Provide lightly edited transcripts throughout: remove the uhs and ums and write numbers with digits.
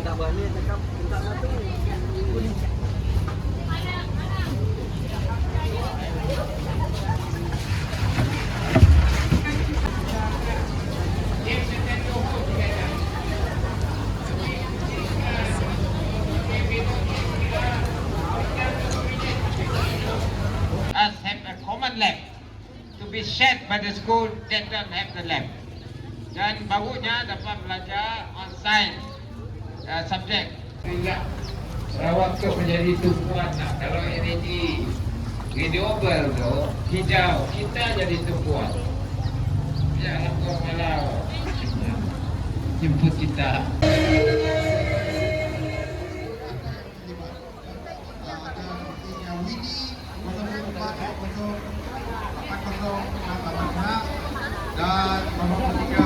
tak berani cakap tentang satu. Us have a common lab to be shared by the school that don't have the lab. Dan barunya dapat belajar on science subject. Tidak Sarawak tu menjadi tumpuan lah. Kalau energi renewable tu hijau, kita jadi tumpuan. Jangan kau malah jemput kita. Dan nomor 3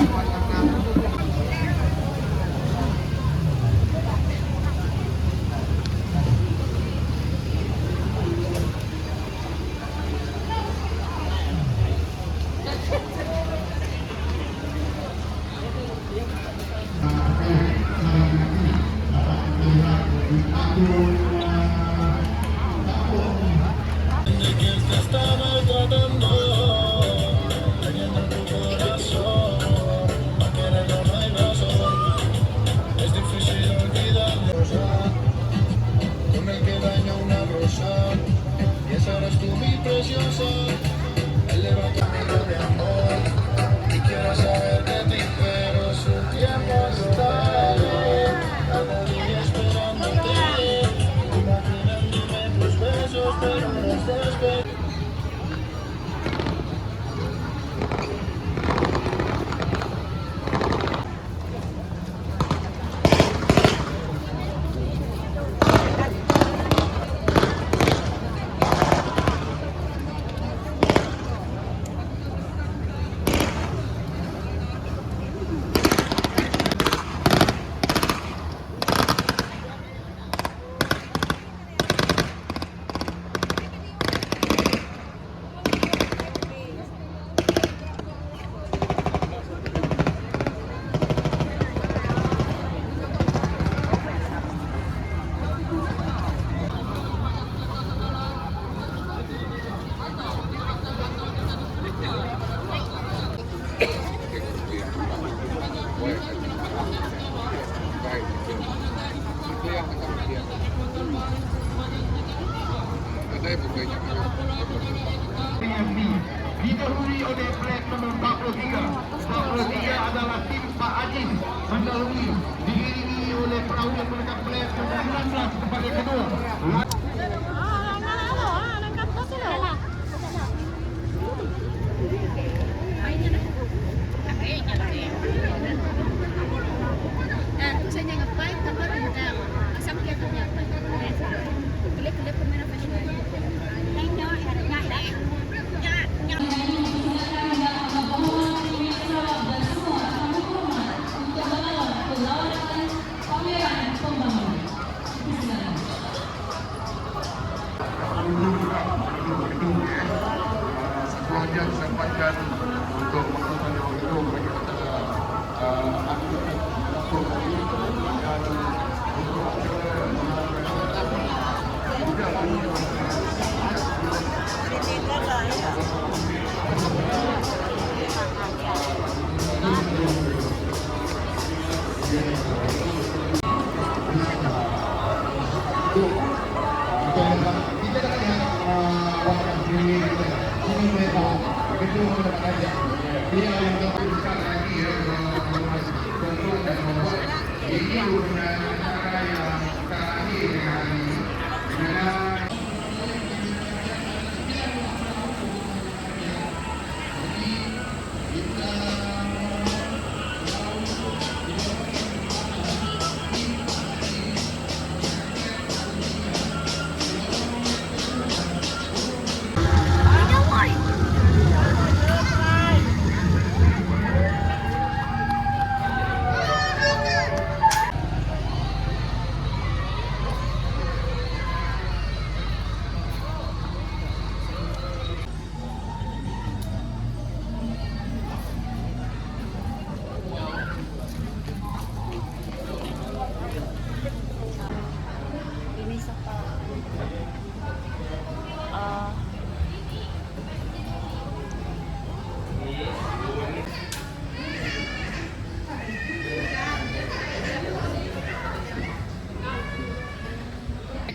didahului oleh flag nomor 43. 43 adalah tim Pak Aziz mendahului, diiringi oleh perahu yang menggunakan flag nomor 19 tempat yang kedua. Sebuahnya disampaikan untuk melakukan itu bagi aktivitas untuk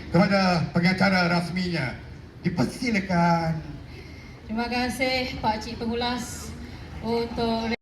kepada pengacara rasminya. Dipersilakan. Terima kasih Pak Cik Pengulas untuk